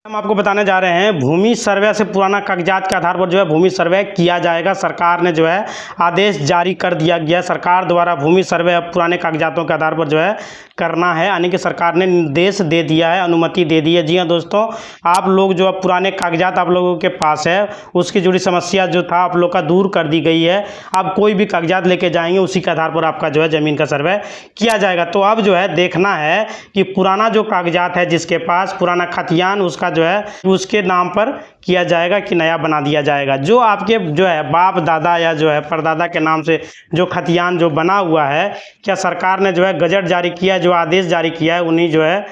हम आपको बताने जा रहे हैं भूमि सर्वे से पुराना कागजात के आधार पर जो है भूमि सर्वे किया जाएगा। सरकार ने जो है आदेश जारी कर दिया गया। सरकार द्वारा भूमि सर्वे अब पुराने कागजातों के आधार पर जो है करना है, यानी कि सरकार ने निर्देश दे दिया है, अनुमति दे दी है। जी हाँ दोस्तों, आप लोग जो अब पुराने कागजात आप लोगों के पास है उसकी जुड़ी समस्या जो था आप लोग का दूर कर दी गई है। अब कोई भी कागजात लेके जाएंगे उसी के आधार पर आपका जो है ज़मीन का सर्वे किया जाएगा। तो अब जो है देखना है कि पुराना जो कागजात है जिसके पास पुराना खतियान उसका जो है उसके नाम पर किया जाएगा कि नया बना दिया जाएगा। जो आपके जो है बाप दादा या जो है परदादा के नाम से जो खतियान जो बना हुआ है, क्या सरकार ने जो है गजट जारी किया, जो आदेश जारी किया है उन्हीं जो है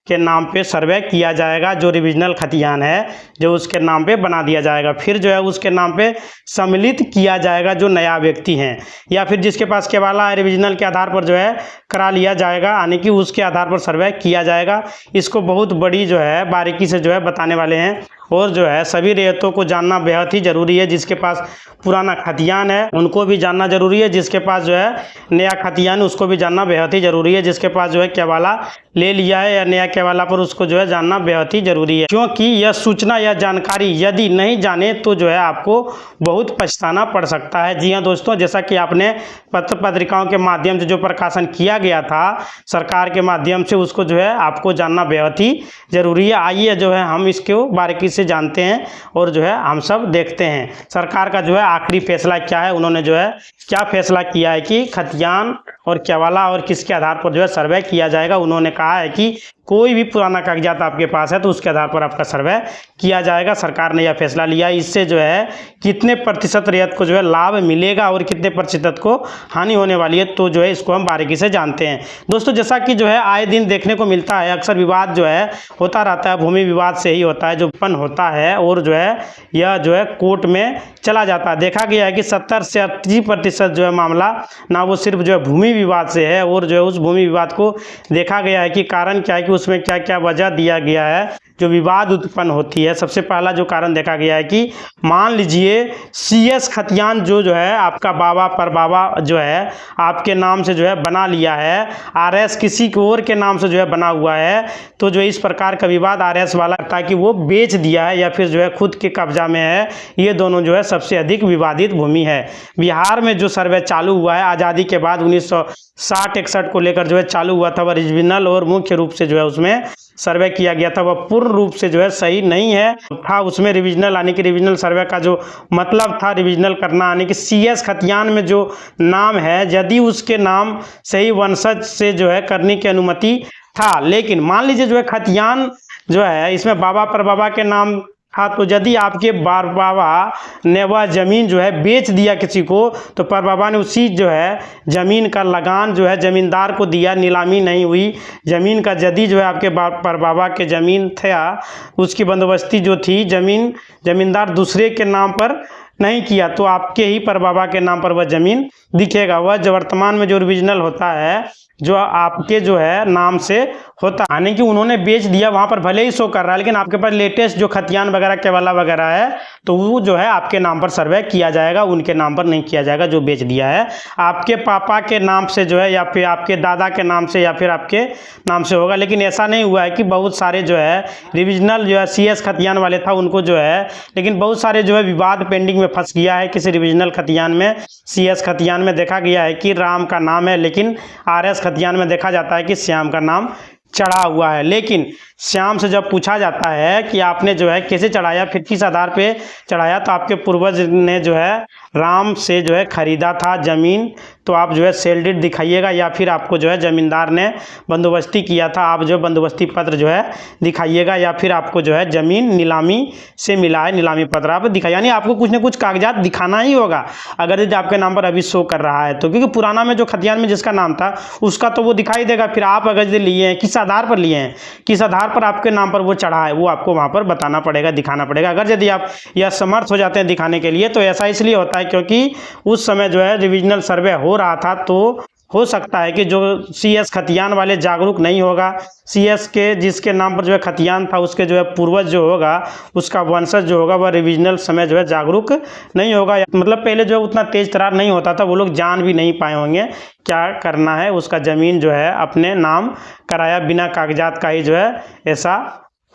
के नाम पे सर्वे किया जाएगा। जो रिविजनल खतियान है जो उसके नाम पे बना दिया जाएगा, फिर जो है उसके नाम पे सम्मिलित किया जाएगा जो नया व्यक्ति हैं, या फिर जिसके पास केवाला है रिविजनल के आधार पर जो है करा लिया जाएगा, यानी कि उसके आधार पर सर्वे किया जाएगा। इसको बहुत बड़ी जो है बारीकी से जो है बताने वाले हैं, और जो है सभी रेतों को जानना बेहद ही ज़रूरी है। जिसके पास पुराना खतियान है उनको भी जानना ज़रूरी है, जिसके पास जो है नया खतियान उसको भी जानना बेहद ही ज़रूरी है, जिसके पास जो है केवाला ले लिया है या नया केवाला पर उसको जो है जानना बेहद ही ज़रूरी है। क्योंकि यह सूचना या जानकारी यदि नहीं जाने तो जो है आपको बहुत पछताना पड़ सकता है। जी हाँ दोस्तों, जैसा कि आपने पत्र पत्रिकाओं के माध्यम से जो प्रकाशन किया गया था सरकार के माध्यम से, उसको जो है आपको जानना बेहद ही ज़रूरी है। आइए जो है हम इसको बारीकी से जानते हैं और जो है हम सब देखते हैं सरकार का जो है आखिरी फैसला क्या है। उन्होंने जो है क्या फैसला किया है कि खतियान और केवाला और किसके आधार पर जो है सर्वे किया जाएगा। उन्होंने कहा है कि कोई भी पुराना कागजात आपके पास है तो उसके आधार पर आपका सर्वे किया जाएगा। सरकार ने यह फैसला लिया। इससे जो है कितने प्रतिशत रियायत को जो है लाभ मिलेगा और कितने प्रतिशत को हानि होने वाली है, तो जो है इसको हम बारीकी से जानते हैं। दोस्तों, जैसा कि जो है आए दिन देखने को मिलता है, अक्सर विवाद जो है होता रहता है, भूमि विवाद से ही होता है जो उत्पन्न होता है, और जो है यह जो है कोर्ट में चला जाता है। देखा गया है कि 70 से 80% जो है मामला ना वो सिर्फ जो है भूमि विवाद से है, और जो है उस भूमि विवाद को देखा गया है कि कारण क्या है कि उसमें क्या क्या वजह दिया गया है जो विवाद उत्पन्न होती है। सबसे पहला जो कारण देखा गया है कि मान लीजिए CS खतियान जो है आपका बाबा परबाबा जो है आपके नाम से जो है बना लिया है, RS किसी और के नाम से जो है बना हुआ है, तो जो इस प्रकार का विवाद RS वाला ताकि वो बेच दिया है या फिर जो है खुद के कब्जा में है, ये दोनों जो है सबसे अधिक विवादित भूमि है। बिहार में जो सर्वे चालू हुआ है आज़ादी के बाद 1960-61 को लेकर जो है चालू हुआ था, वह रिजनल और मुख्य रूप से जो है उसमें सर्वे किया गया था, वह पूर्ण रूप से जो है सही नहीं है था। उसमें रिविजनल यानी कि रिविजनल सर्वे का जो मतलब था रिविजनल करना, यानी कि CS खतियान में जो नाम है यदि उसके नाम सही वंशज से जो है करने की अनुमति था, लेकिन मान लीजिए जो है खतियान जो है इसमें बाबा परबाबा के नाम था, तो यदि आपके परबाबा ने वह ज़मीन जो है बेच दिया किसी को, तो परबाबा ने उसी जो है ज़मीन का लगान जो है ज़मींदार को दिया, नीलामी नहीं हुई ज़मीन का। यदि जो है आपके परबाबा के ज़मीन था उसकी बंदोबस्ती जो थी ज़मींदार दूसरे के नाम पर नहीं किया, तो आपके ही परबाबा के नाम पर वह ज़मीन दिखेगा। वह जो वर्तमान में जो रिविजनल होता है जो आपके जो है नाम से होता है, यानी कि उन्होंने बेच दिया, वहाँ पर भले ही शो कर रहा है लेकिन आपके पास लेटेस्ट जो खतियान वगैरह केवाला वगैरह है तो वो जो है आपके नाम पर सर्वे किया जाएगा, उनके नाम पर नहीं किया जाएगा जो बेच दिया है। आपके पापा के नाम से जो है या फिर आपके दादा के नाम से या फिर आपके नाम से होगा। लेकिन ऐसा नहीं हुआ है कि बहुत सारे जो है रिविजनल जो है CS खतियान वाले था उनको जो है, लेकिन बहुत सारे जो है विवाद पेंडिंग में फंस गया है। किसी रिविजनल खतियान में CS खतियान में देखा गया है कि राम का नाम है, लेकिन RS खतियान में देखा जाता है कि श्याम का नाम चढ़ा हुआ है। लेकिन श्याम से जब पूछा जाता है कि आपने जो है कैसे चढ़ाया, फिर किस आधार पे चढ़ाया, तो आपके पूर्वज ने जो है राम से जो है खरीदा था ज़मीन, तो आप जो है सेल डीड दिखाइएगा, या फिर आपको जो है ज़मींदार ने बंदोबस्ती किया था, आप जो बंदोबस्ती पत्र जो है दिखाइएगा, या फिर आपको जो है ज़मीन नीलामी से मिला है, नीलामी पत्र आप दिखाइए। यानी आपको कुछ ना कुछ कागजात दिखाना ही होगा अगर यदि आपके नाम पर अभी शो कर रहा है तो, क्योंकि पुराना में जो खतियान में जिसका नाम था उसका तो वो दिखाई देगा। फिर आप अगर यदि लिए हैं किस आधार पर लिए हैं, किस आधार पर आपके नाम पर वो चढ़ा है, वो आपको वहाँ पर बताना पड़ेगा, दिखाना पड़ेगा। अगर यदि आप यह समर्थ हो जाते हैं दिखाने के लिए, तो ऐसा इसलिए होता है क्योंकि उस समय जो है रिविजनल सर्वे हो रहा था, तो हो सकता है कि जो CS खतियान वाले जागरूक नहीं होगा, CS के जिसके नाम पर जो है खतियान था उसके जो है पूर्वज जो होगा उसका वंशज जो होगा वह रिविजनल समय जो है जागरूक नहीं होगा, मतलब पहले जो है उतना तेज तरार नहीं होता था, वो लोग जान भी नहीं पाए होंगे क्या करना है, उसका ज़मीन जो है अपने नाम कराया बिना कागजात का ही जो है ऐसा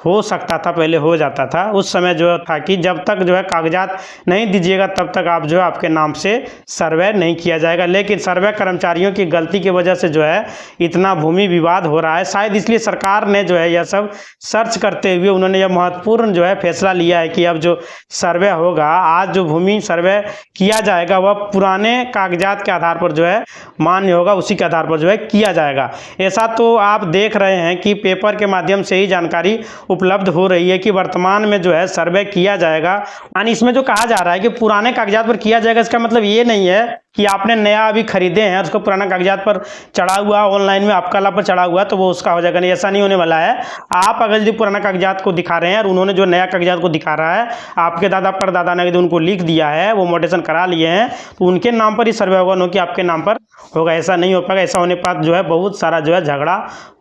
हो सकता था, पहले हो जाता था। उस समय जो था कि जब तक जो है कागजात नहीं दीजिएगा तब तक आप जो है आपके नाम से सर्वे नहीं किया जाएगा। लेकिन सर्वे कर्मचारियों की गलती की वजह से जो है इतना भूमि विवाद हो रहा है। शायद इसलिए सरकार ने जो है यह सब सर्च करते हुए उन्होंने यह महत्वपूर्ण जो है फैसला लिया है कि अब जो सर्वे होगा, आज जो भूमि सर्वे किया जाएगा वह पुराने कागजात के आधार पर जो है मान्य होगा, उसी के आधार पर जो है किया जाएगा। ऐसा तो आप देख रहे हैं कि पेपर के माध्यम से ही जानकारी उपलब्ध हो रही है कि वर्तमान में जो है सर्वे किया जाएगा। यानी इसमें जो कहा जा रहा है कि पुराने कागजात पर किया जाएगा, इसका मतलब ये नहीं है कि आपने नया अभी खरीदे हैं, उसको पुराना कागजात पर चढ़ा हुआ ऑनलाइन में आपका ला पर चढ़ा हुआ तो वो उसका हो जाएगा। नहीं, ऐसा नहीं होने वाला है। आप अगर यदि पुराना कागजात को दिखा रहे हैं और उन्होंने जो नया कागजात को दिखा रहा है, आपके दादा परदादा ने यदि उनको लिख दिया है, वो मोटेशन करा लिए हैं, तो उनके नाम पर ही सर्वे होगा, न कि आपके नाम पर होगा। ऐसा नहीं हो पाएगा। ऐसा होने पर जो है बहुत सारा जो है झगड़ा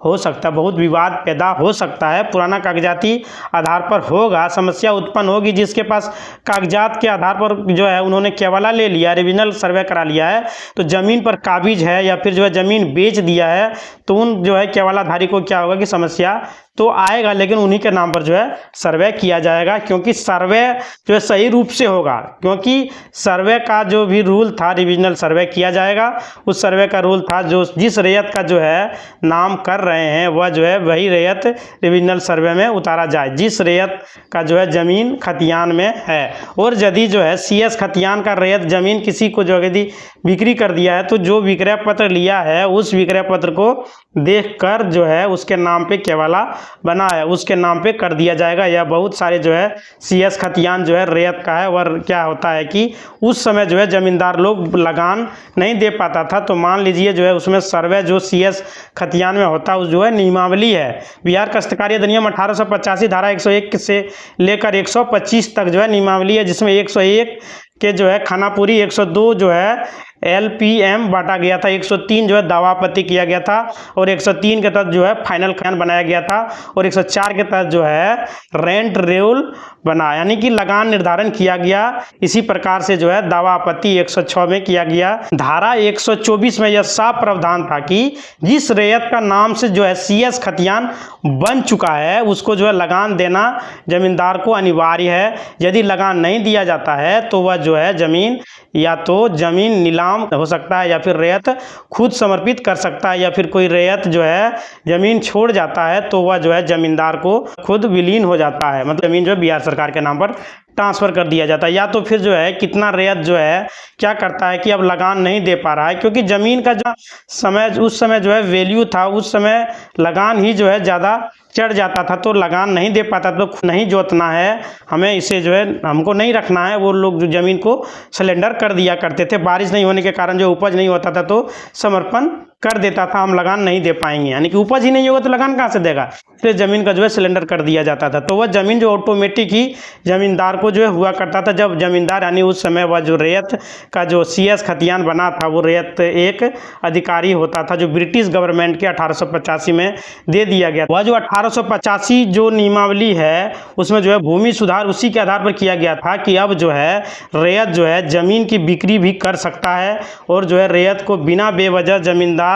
हो सकता है, बहुत विवाद पैदा हो सकता है। पुराना कागजाती आधार पर होगा, समस्या उत्पन्न होगी। जिसके पास कागजात के आधार पर जो है उन्होंने केवला ले लिया, रिविजनल सर्वे करा लिया है, तो जमीन पर काबिज है या फिर जो है जमीन बेच दिया है, तो उन जो है केवलाधारी को क्या होगा कि समस्या तो आएगा, लेकिन उन्हीं के नाम पर जो है सर्वे किया जाएगा। क्योंकि सर्वे जो है सही रूप से होगा, क्योंकि सर्वे का जो भी रूल था रिविजनल सर्वे किया जाएगा। उस सर्वे का रूल था जो जिस रैयत का जो है नाम कर रहे हैं वह जो है वही रैयत रिविजनल सर्वे में उतारा जाए, जिस रैयत का जो है जमीन खतियान में है। और यदि जो है CS खतियान का रैयत जमीन किसी को जो यदि बिक्री कर दिया है, तो जो विक्रय पत्र लिया है उस विक्रय पत्र को देखकर जो है उसके नाम पे केवला बना है उसके नाम पे कर दिया जाएगा। या बहुत सारे जो है CS खतियान जो है रैयत का है, वह क्या होता है कि उस समय जो है जमींदार लोग लगान नहीं दे पाता था, तो मान लीजिए जो है उसमें सर्वे जो CS खतियान में होता है उस जो है नियमावली है। बिहार काश्तकारी अधिनियम 1885 धारा 101 से लेकर 125 तक जो है नियमावली है, जिसमें 101 के जो है खानापुरी, 102 जो है LPM बांटा गया था, 103 जो है दावा आपत्ति किया गया था, और 103 के तहत जो है फाइनल खयान बनाया गया था, और 104 के तहत जो है रेंट रूल बना, यानी कि लगान निर्धारण किया गया। इसी प्रकार से जो है दावा आपत्ति 106 में किया गया। धारा 124 में यह साफ प्रावधान था कि जिस रैयत का नाम से जो है CS खतियान बन चुका है उसको जो है लगान देना जमींदार को अनिवार्य है। यदि लगान नहीं दिया जाता है तो वह जो है जमीन या तो जमीन नीलाम हो सकता है, या फिर रैयत खुद समर्पित कर सकता है, या फिर कोई रैयत जो है जमीन छोड़ जाता है तो वह जो है जमींदार को खुद विलीन हो जाता है, मतलब जमीन जो है बिहार सरकार के नाम पर ट्रांसफ़र कर दिया जाता है। या तो फिर जो है कितना रैयत जो है क्या करता है कि अब लगान नहीं दे पा रहा है, क्योंकि ज़मीन का जो समय उस समय जो है वैल्यू था, उस समय लगान ही जो है ज़्यादा चढ़ जाता था, तो लगान नहीं दे पाता, तो नहीं जोतना है हमें, इसे जो है हमको नहीं रखना है। वो लोग जो ज़मीन को सिलेंडर कर दिया करते थे, बारिश नहीं होने के कारण जो उपज नहीं होता था तो समर्पण कर देता था, हम लगान नहीं दे पाएंगे, यानी कि उपज ही नहीं होगा तो लगान कहाँ से देगा, इसलिए ज़मीन का जो है सिलेंडर कर दिया जाता था। तो वह ज़मीन जो ऑटोमेटिक ही ज़मींदार को जो है हुआ करता था। जब ज़मींदार यानी उस समय वह जो रैयत का जो CS खतियान बना था वो रैयत एक अधिकारी होता था जो ब्रिटिश गवर्नमेंट के 1885 में दे दिया गया। वह जो 1885 जो नियमावली है उसमें जो है भूमि सुधार उसी के आधार पर किया गया था कि अब जो है रैयत जो है ज़मीन की बिक्री भी कर सकता है, और जो है रैयत को बिना बेवजह ज़मींदार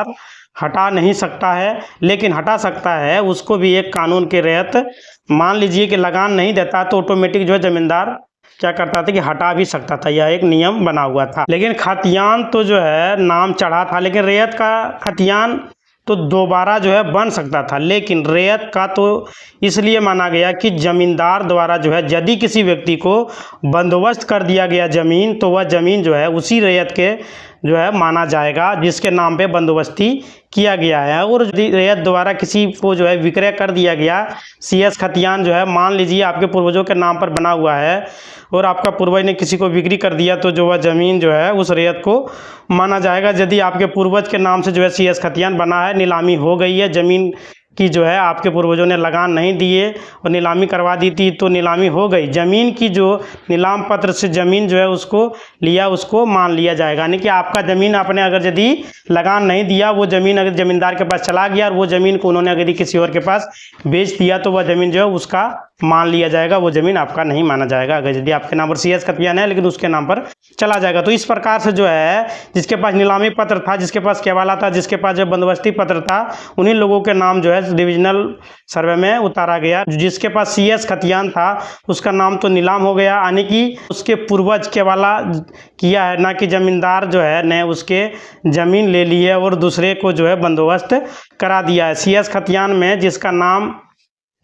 हटा नहीं सकता है, लेकिन हटा सकता है उसको भी एक कानून के तहत। मान लीजिए कि लगान नहीं देता तो ऑटोमेटिक जो है जमींदार क्या करता था कि हटा भी सकता था, यह एक नियम बना हुआ था। लेकिन खतियान तो जो है नाम चढ़ा था, लेकिन रैयत का खतियान तो दोबारा जो है बन सकता था, लेकिन रैयत का तो इसलिए माना गया कि जमींदार द्वारा जो है यदि किसी व्यक्ति को बंदोबस्त कर दिया गया ज़मीन, तो वह ज़मीन जो है उसी रैयत के जो है माना जाएगा जिसके नाम पे बंदोबस्ती किया गया है। और यदि रैयत द्वारा किसी को जो है विक्रय कर दिया गया, CS खतियान जो है मान लीजिए आपके पूर्वजों के नाम पर बना हुआ है और आपका पूर्वज ने किसी को बिक्री कर दिया, तो जो वह ज़मीन जो है उस रैयत को माना जाएगा। यदि आपके पूर्वज के नाम से जो है CS खतियान बना है, नीलामी हो गई है ज़मीन की, जो है आपके पूर्वजों ने लगान नहीं दिए और नीलामी करवा दी थी, तो नीलामी हो गई ज़मीन की, जो नीलाम पत्र से ज़मीन जो है उसको लिया उसको मान लिया जाएगा। यानी कि आपका ज़मीन आपने अगर यदि लगान नहीं दिया, वो ज़मीन अगर ज़मींदार के पास चला गया और वो ज़मीन को उन्होंने अगर किसी और के पास बेच दिया, तो वह ज़मीन जो है उसका मान लिया जाएगा, वो ज़मीन आपका नहीं माना जाएगा। अगर यदि आपके नाम पर CS खतियान है लेकिन उसके नाम पर चला जाएगा। तो इस प्रकार से जो है जिसके पास नीलामी पत्र था, जिसके पास केवाला था, जिसके पास जो बंदोबस्ती पत्र था, उन्हीं लोगों के नाम जो है डिविजनल सर्वे में उतारा गया। जिसके पास CS खतियान था उसका नाम तो नीलाम हो गया, यानी कि उसके पूर्वज केवाला किया है, ना कि जमींदार जो है ने उसके ज़मीन ले ली है और दूसरे को जो है बंदोबस्त करा दिया है। CS खतियान में जिसका नाम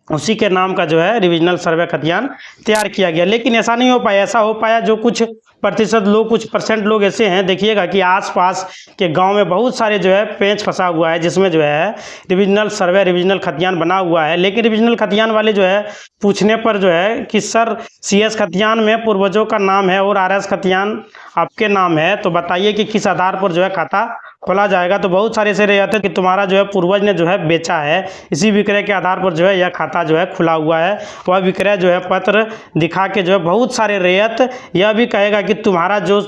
उसी के नाम का जो है रिविजनल सर्वे खतियान तैयार किया गया। लेकिन ऐसा नहीं हो पाया। ऐसा हो पाया जो कुछ प्रतिशत लोग, कुछ परसेंट लोग ऐसे हैं, देखिएगा कि आसपास के गांव में बहुत सारे जो है पेंच फंसा हुआ है, जिसमें जो है रिविजनल सर्वे, रिविजनल खतियान बना हुआ है। लेकिन रिविजनल खतियान वाले जो है पूछने पर जो है कि सर CS खतियान में पूर्वजों का नाम है और RS खतियान आपके नाम है, तो बताइए कि किस आधार पर जो है खाता खोला जाएगा। तो बहुत सारे ऐसे रहते हैं कि तुम्हारा जो है पूर्वज ने जो है बेचा है, इसी विक्रय के आधार पर जो है यह खाता जो है खुला हुआ है। वह विक्रय जो है पत्र दिखा के जो है बहुत सारे रैयत यह भी कहेगा कि तुम्हारा जो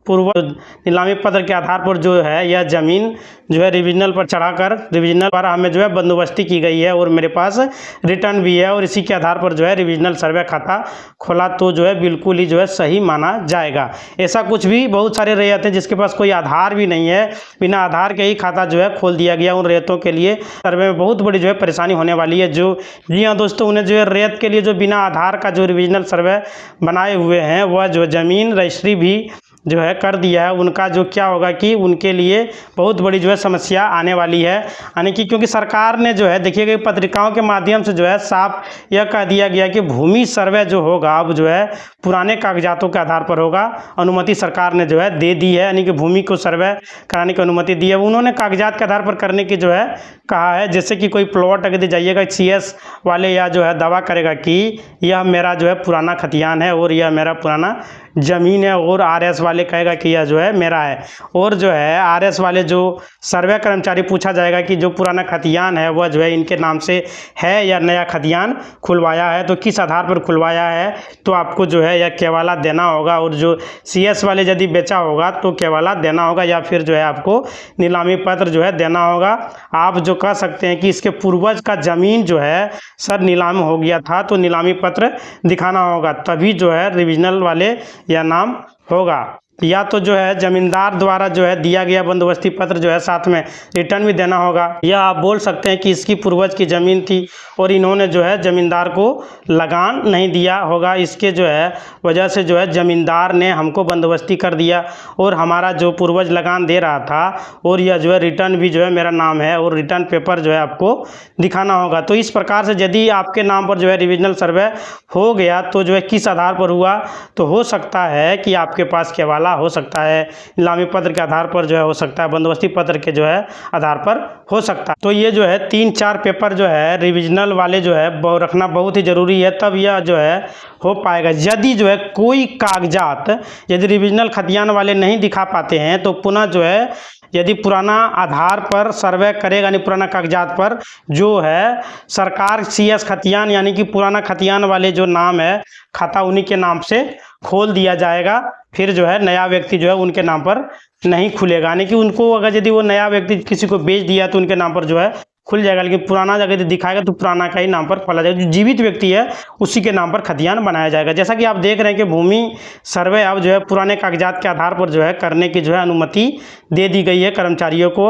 पूर्वज नीलामी पत्र के आधार पर जो है यह ज़मीन जो है रिविजनल पर चढ़ाकर रिविजनल पर हमें जो है बंदोबस्ती की गई है और मेरे पास रिटर्न भी है और इसी के आधार पर जो है रिविजनल सर्वे खाता खोला, तो जो है बिल्कुल ही जो है सही माना जाएगा। ऐसा कुछ भी बहुत सारे रैयत हैं जिसके पास कोई आधार भी नहीं है, बिना आधार के ही खाता जो है खोल दिया गया। उन रैयतों के लिए सर्वे में बहुत बड़ी जो है परेशानी होने वाली है। जो जी हाँ दोस्तों, उन्हें जो है रैयत के लिए जो बिना आधार का जो रिविजनल सर्वे बनाए हुए हैं वह जो ज़मीन रजिस्ट्री भी जो है कर दिया है, उनका जो क्या होगा कि उनके लिए बहुत बड़ी जो है समस्या आने वाली है। यानी कि क्योंकि सरकार ने जो है देखिएगा पत्रिकाओं के माध्यम से जो है साफ यह कह दिया गया कि भूमि सर्वे जो होगा अब जो है पुराने कागजातों के आधार पर होगा। अनुमति सरकार ने जो है दे दी है, यानी कि भूमि को सर्वे कराने की अनुमति दी है। उन्होंने कागजात के आधार पर करने की जो है कहा है। जैसे कि कोई प्लॉट अगर जाइएगा CS वाले या जो है दावा करेगा कि यह मेरा जो है पुराना खतियान है और यह मेरा पुराना ज़मीन है, और RS वाले कहेगा कि यह जो है मेरा है। और जो है RS वाले जो सर्वे कर्मचारी पूछा जाएगा कि जो पुराना खतियान है वह जो है इनके नाम से है या नया खतियान खुलवाया है, तो किस आधार पर खुलवाया है, तो आपको जो है यह केवाला देना होगा। और जो CS वाले यदि बेचा होगा तो केवाला देना होगा, या फिर जो है आपको नीलामी पत्र जो है देना होगा। आप जो कह सकते हैं कि इसके पूर्वज का ज़मीन जो है सर नीलाम हो गया था, तो नीलामी पत्र दिखाना होगा, तभी जो है रिविजनल वाले यह नाम होगा। या तो जो है जमींदार द्वारा जो है दिया गया बंदोबस्ती पत्र जो है साथ में रिटर्न भी देना होगा। या आप बोल सकते हैं कि इसकी पूर्वज की ज़मीन थी और इन्होंने जो है ज़मींदार को लगान नहीं दिया होगा, इसके जो है वजह से जो है ज़मींदार ने हमको बंदोबस्ती कर दिया और हमारा जो पूर्वज लगान दे रहा था और यह जो है रिटर्न भी जो है मेरा नाम है और रिटर्न पेपर जो है आपको दिखाना होगा। तो इस प्रकार से यदि आपके नाम पर जो है रिविजनल सर्वे हो गया तो जो है किस आधार पर हुआ, तो हो सकता है कि आपके पास केवाला हो सकता है, नीलामी पत्र के आधार पर जो है हो सकता है, बंदोबस्ती पत्र के जो है आधार पर हो सकता है। तो ये जो है 3-4 पेपर जो है रिविजनल वाले जो है रखना बहुत ही ज़रूरी है, तब यह जो है हो पाएगा। यदि जो है कोई कागजात यदि रिविजनल खतियान वाले नहीं दिखा पाते हैं तो पुनः जो है यदि पुराना आधार पर सर्वे करेगा, यानी पुराना कागजात पर जो है सरकार CS खतियान यानी कि पुराना खतियान वाले जो नाम है खाता उन्हीं के नाम से खोल दिया जाएगा। फिर जो है नया व्यक्ति जो है उनके नाम पर नहीं खुलेगा, यानी कि उनको अगर यदि वो नया व्यक्ति किसी को बेच दिया तो उनके नाम पर जो है खुल जाएगा, लेकिन पुराना अगर दिखाएगा तो पुराना का ही नाम पर खोला जाएगा। जो जीवित व्यक्ति है उसी के नाम पर खतियान बनाया जाएगा। जैसा कि आप देख रहे हैं कि भूमि सर्वे अब जो है पुराने कागजात के आधार पर जो है करने की जो है अनुमति दे दी गई है। कर्मचारियों को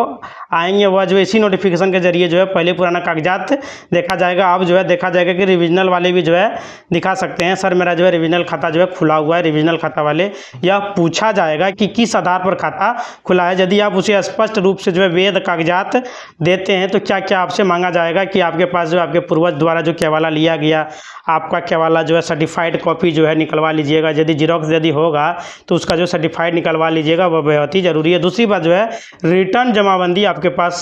आएंगे वह जो इसी नोटिफिकेशन के जरिए जो है पहले पुराना कागजात देखा जाएगा, अब जो है देखा जाएगा कि रिविजनल वाले भी जो है दिखा सकते हैं सर मेरा जो है रिविजनल खाता जो है खुला हुआ है। रिविजनल खाता वाले यह पूछा जाएगा कि किस आधार पर खाता खुला है। यदि आप उसे स्पष्ट रूप से जो है वैध कागजात देते हैं तो क्या आपसे मांगा जाएगा कि आपके पास जो आपके पूर्वज द्वारा जो केवाला लिया गया, आपका केवाला जो है सर्टिफाइड कॉपी जो है निकलवा लीजिएगा। यदि जीरोक्स यदि होगा तो उसका जो सर्टिफाइड निकलवा लीजिएगा, वह बहुत ही ज़रूरी है। दूसरी बात जो है रिटर्न जमाबंदी आपके पास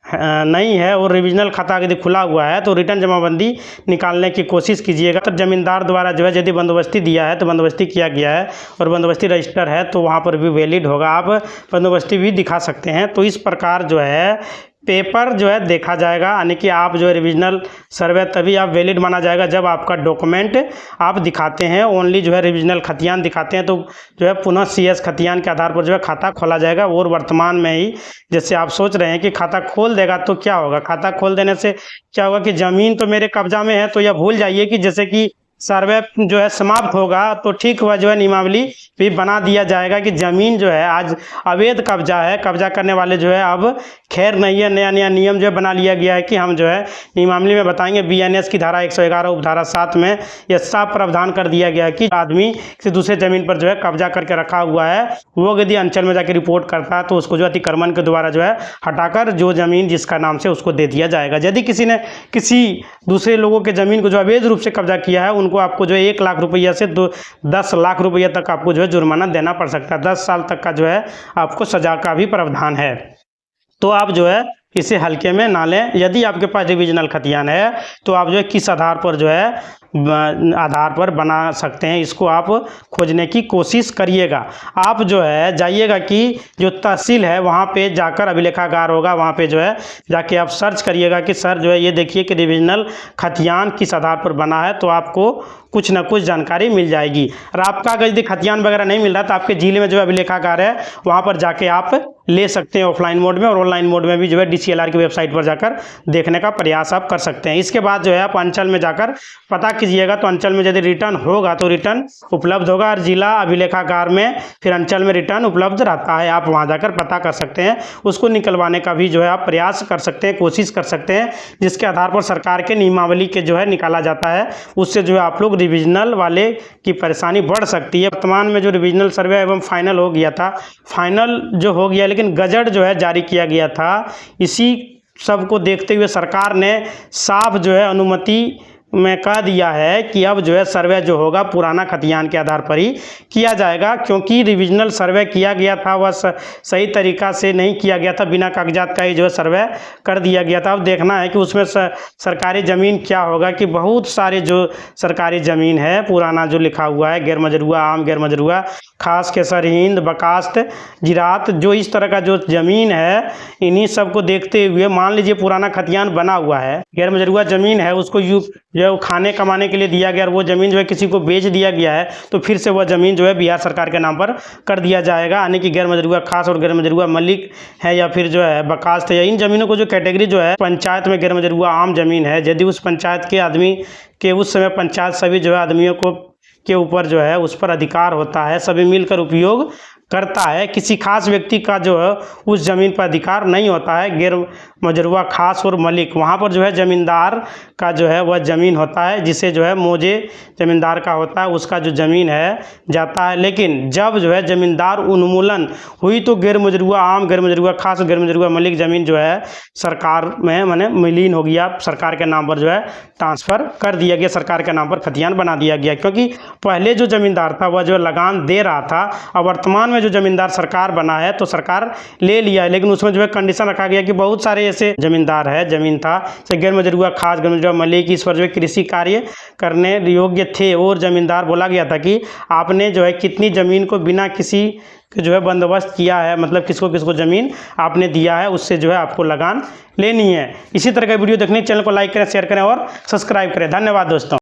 नहीं है और रिविजनल खाता यदि खुला हुआ है तो रिटर्न जमाबंदी निकालने की कोशिश कीजिएगा। तो जमींदार द्वारा जो है यदि बंदोबस्ती दिया है तो बंदोबस्ती किया गया है और बंदोबस्ती रजिस्टर है तो वहाँ पर भी वैलिड होगा, आप बंदोबस्ती भी दिखा सकते हैं। तो इस प्रकार जो है पेपर जो है देखा जाएगा, यानी कि आप जो है रिविजनल सर्वे तभी आप वैलिड माना जाएगा जब आपका डॉक्यूमेंट आप दिखाते हैं, ओनली जो है रिविजनल खतियान दिखाते हैं तो जो है पुनः CS खतियान के आधार पर जो है खाता खोला जाएगा। और वर्तमान में ही जैसे आप सोच रहे हैं कि खाता खोल देगा तो क्या होगा, खाता खोल देने से क्या होगा कि ज़मीन तो मेरे कब्जा में है, तो यह भूल जाइए कि जैसे कि सर्वे जो है समाप्त होगा तो ठीक हुआ जो है नियमावली भी बना दिया जाएगा कि ज़मीन जो है आज अवैध कब्जा है, कब्जा करने वाले जो है अब खैर नहीं है। नया नया नियम जो है बना लिया गया है कि हम जो है नियमावली में बताएंगे। BNS की धारा 111 उपधारा 7 में यह साफ प्रावधान कर दिया गया है कि आदमी किसी दूसरे ज़मीन पर जो है कब्जा करके रखा हुआ है, वो यदि अंचल में जाकर रिपोर्ट करता है तो उसको जो अतिक्रमण के द्वारा जो है हटाकर जो ज़मीन जिसका नाम से उसको दे दिया जाएगा। यदि किसी ने किसी दूसरे लोगों के ज़मीन को जो अवैध रूप से कब्जा किया है उनको आपको जो है 1 लाख रुपया से 10 लाख रुपया तक आपको जो है जुर्माना देना पड़ सकता है। 10 साल तक का जो है आपको सजा का भी प्रावधान है। तो आप जो है इसे हल्के में ना लें। यदि आपके पास रिविजनल खतियान है तो आप जो है किस आधार पर जो है आधार पर बना सकते हैं, इसको आप खोजने की कोशिश करिएगा। आप जो है जाइएगा कि जो तहसील है वहाँ पे जाकर अभिलेखागार होगा, वहाँ पे जो है जाके आप सर्च करिएगा कि सर जो है ये देखिए कि रिविजनल खतियान किस आधार पर बना है, तो आपको कुछ ना कुछ जानकारी मिल जाएगी। और आपका अगर यदि खतियान वगैरह नहीं मिल रहा तो आपके जिले में जो अभिलेखागार है वहाँ पर जाके आप ले सकते हैं ऑफलाइन मोड में, और ऑनलाइन मोड में भी जो है DCLR की वेबसाइट पर जाकर देखने का प्रयास आप कर सकते हैं। इसके बाद जो है आप अंचल में जाकर पता कीजिएगा, तो अंचल में यदि रिटर्न होगा तो रिटर्न उपलब्ध होगा, और जिला अभिलेखागार में फिर अंचल में रिटर्न उपलब्ध रहता है। आप वहाँ जाकर पता कर सकते हैं, उसको निकलवाने का भी जो है आप प्रयास कर सकते हैं, कोशिश कर सकते हैं, जिसके आधार पर सरकार के नियमावली के जो है निकाला जाता है। उससे जो है आप लोग रिविजनल वाले की परेशानी बढ़ सकती है। वर्तमान में जो रिविजनल सर्वे एवं फाइनल हो गया था, फाइनल जो हो गया लेकिन गजट जो है जारी किया गया था, इसी सब को देखते हुए सरकार ने साफ जो है अनुमति में कह दिया है कि अब जो है सर्वे जो होगा पुराना खतियान के आधार पर ही किया जाएगा, क्योंकि रिविजनल सर्वे किया गया था वह सही तरीका से नहीं किया गया था, बिना कागजात का ही जो है सर्वे कर दिया गया था। अब देखना है कि उसमें सरकारी ज़मीन क्या होगा, कि बहुत सारे जो सरकारी ज़मीन है पुराना जो लिखा हुआ है, गैर मजरूआ, आम गैर मजरूआ, खास के सरहिंद, बकास्त, जिरात, जो इस तरह का जो ज़मीन है, इन्हीं सब को देखते हुए मान लीजिए पुराना खतियान बना हुआ है, गैर मजरूआ ज़मीन है, उसको जो खाने कमाने के लिए दिया गया और वो ज़मीन जो है किसी को बेच दिया गया है, तो फिर से वह ज़मीन जो है बिहार सरकार के नाम पर कर दिया जाएगा। यानी कि गैर मजरूआ खास और गैर मजरूआ मलिक है या फिर जो है बकास्त है, इन ज़मीनों को जो कैटेगरी जो है पंचायत में गैर मजरूआ आम ज़मीन है, यदि उस पंचायत के आदमी के उस समय पंचायत सभी जो है आदमियों को के ऊपर जो है उस पर अधिकार होता है, सभी मिलकर उपयोग करता है, किसी खास व्यक्ति का जो है उस ज़मीन पर अधिकार नहीं होता है। गैर मजरूआ खास और मलिक, वहाँ पर जो है ज़मींदार का जो है वह ज़मीन होता है, जिसे जो है मौजे ज़मींदार का होता है, उसका जो ज़मीन है जाता है। लेकिन जब जो है ज़मींदार उन्मूलन हुई तो गैर मजरूआ आम, गैर मजरूआ खास, गैर मजरूआ मलिक ज़मीन जो है सरकार में माने विलीन हो गया, सरकार के नाम पर जो है ट्रांसफ़र कर दिया गया, सरकार के नाम पर खतियान बना दिया गया। क्योंकि पहले जो ज़मींदार था वह जो लगान दे रहा था, और वर्तमान में जो ज़मींदार सरकार बना है तो सरकार ले लिया है, लेकिन उसमें जो है कंडीशन रखा गया कि बहुत सारे ऐसे ज़मींदार है, ज़मीन था जैसे गैर मजरूआ खास, गैर मजरूआ मलिक, इस पर जो है कृषि कार्य करने योग्य थे, और ज़मींदार बोला गया था कि आपने जो है कितनी ज़मीन को बिना किसी जो है बंदोबस्त किया है, मतलब किसको किसको ज़मीन आपने दिया है, उससे जो है आपको लगान लेनी है। इसी तरह का वीडियो देखने चैनल को लाइक करें, शेयर करें और सब्सक्राइब करें। धन्यवाद दोस्तों।